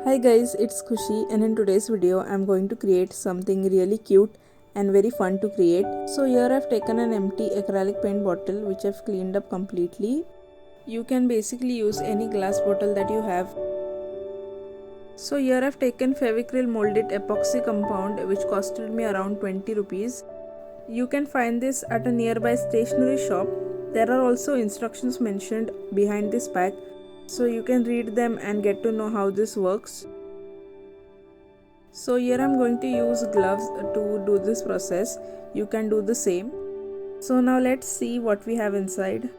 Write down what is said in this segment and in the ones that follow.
Hi guys, it's Khushi and in today's video I'm going to create something really cute and very fun to create. So here I've taken an empty acrylic paint bottle which I've cleaned up completely. You can basically use any glass bottle that you have. So here I've taken Fevicryl molded epoxy compound which costed me around 20 rupees. You can find this at a nearby stationery shop. There are also instructions mentioned behind this pack, so you can read them and get to know how this works. So here I'm going to use gloves to do this process. You can do the same. So now let's see what we have inside.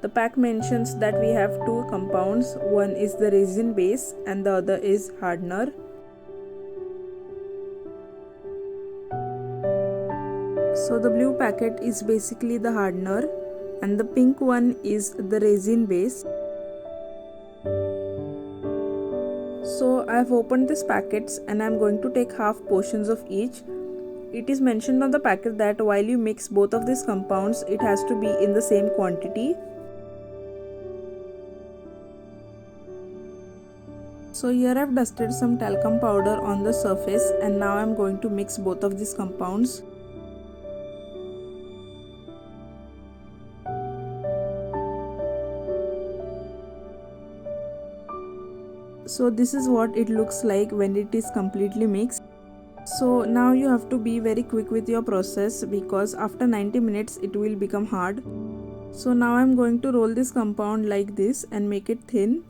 The pack mentions that we have two compounds. One is the resin base and the other is hardener. So the blue packet is basically the hardener and the pink one is the resin base. So I have opened these packets and I am going to take half portions of each. It is mentioned on the packet that while you mix both of these compounds, it has to be in the same quantity. So here I have dusted some talcum powder on the surface and now I am going to mix both of these compounds. So this is what it looks like when it is completely mixed. So now you have to be very quick with your process because after 90 minutes it will become hard. So now I am going to roll this compound like this and make it thin.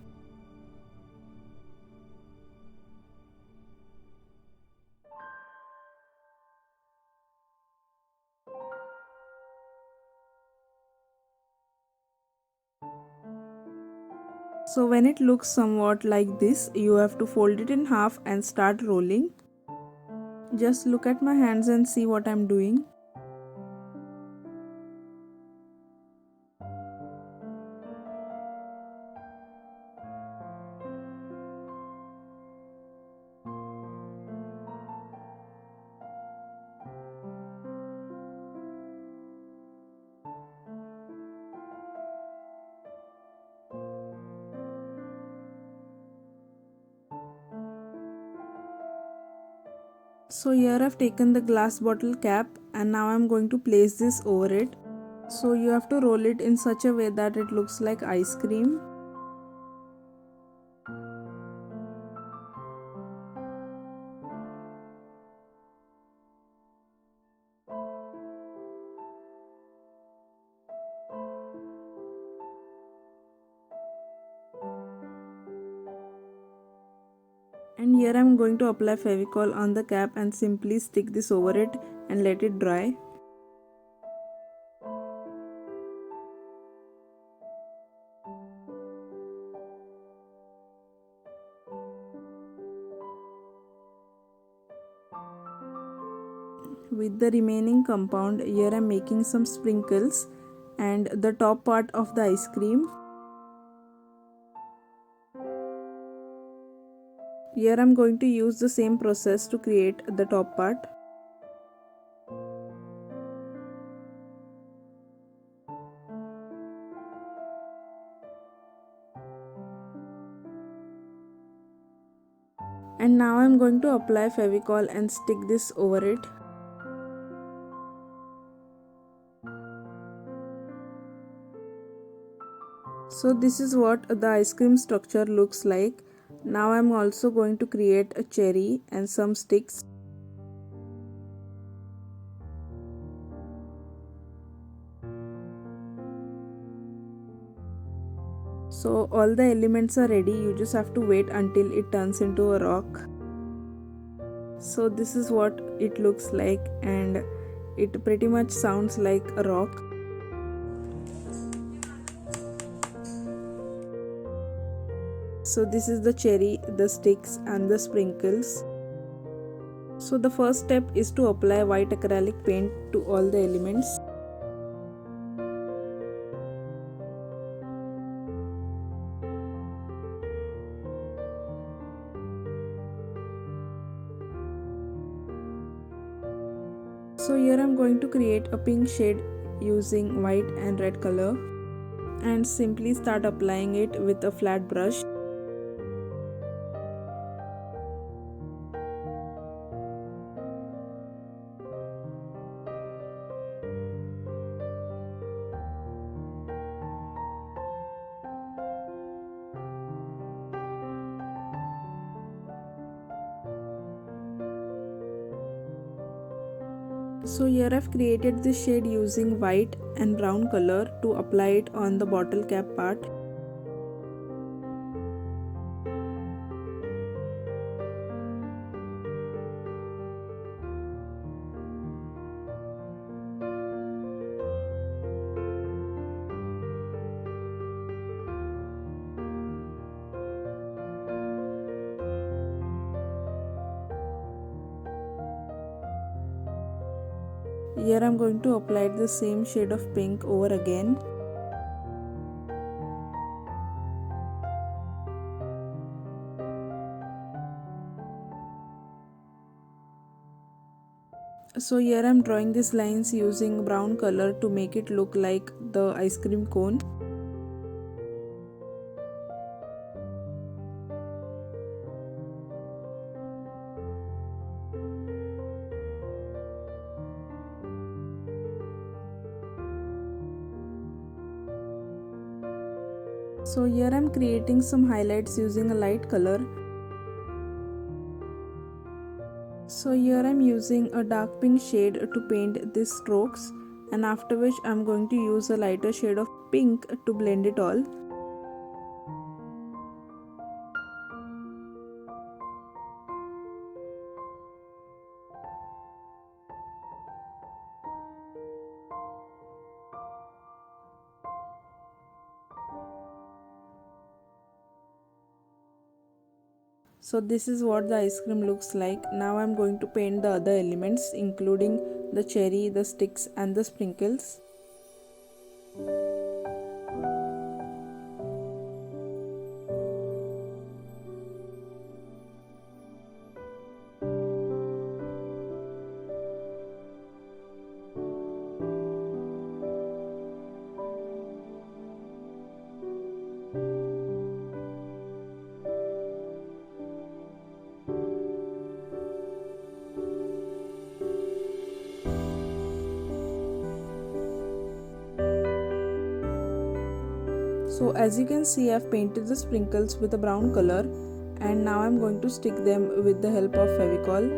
So when it looks somewhat like this, you have to fold it in half and start rolling. Just look at my hands and see what I'm doing. So here I've taken the glass bottle cap and now I'm going to place this over it. So you have to roll it in such a way that it looks like ice cream. And here I'm going to apply Fevicryl on the cap and simply stick this over it and let it dry. With the remaining compound, here I'm making some sprinkles and the top part of the ice cream. Here I'm going to use the same process to create the top part. And now I'm going to apply Fevicryl and stick this over it. So this is what the ice cream structure looks like. Now I'm also going to create a cherry and some sticks. So all the elements are ready, you just have to wait until it turns into a rock. So this is what it looks like and it pretty much sounds like a rock. So this is the cherry, the sticks and the sprinkles. So the first step is to apply white acrylic paint to all the elements. So here I'm going to create a pink shade using white and red color and simply start applying it with a flat brush. So here I've created this shade using white and brown color to apply it on the bottle cap part. Here I'm going to apply the same shade of pink over again. So here I'm drawing these lines using brown color to make it look like the ice cream cone. So here I'm creating some highlights using a light color. So here I'm using a dark pink shade to paint these strokes, and after which I'm going to use a lighter shade of pink to blend it all. So this is what the ice cream looks like. Now I'm going to paint the other elements, including the cherry, the sticks and the sprinkles. So as you can see, I've painted the sprinkles with a brown color, and now I'm going to stick them with the help of Fevicryl.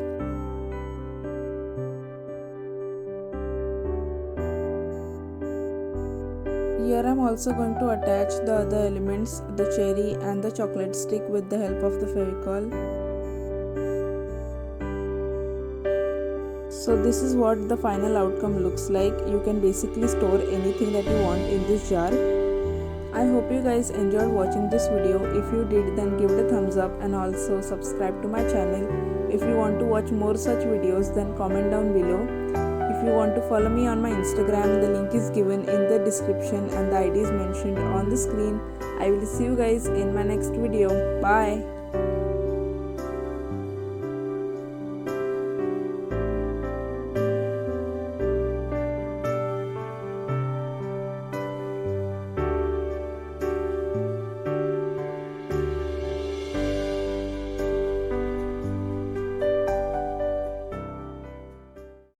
Here I'm also going to attach the other elements, the cherry and the chocolate stick, with the help of the Fevicryl. So this is what the final outcome looks like. You can basically store anything that you want in this jar. I hope you guys enjoyed watching this video. If you did, then give it a thumbs up and also subscribe to my channel. If you want to watch more such videos, then comment down below. If you want to follow me on my Instagram, the link is given in the description and the ID is mentioned on the screen. I will see you guys in my next video. Bye.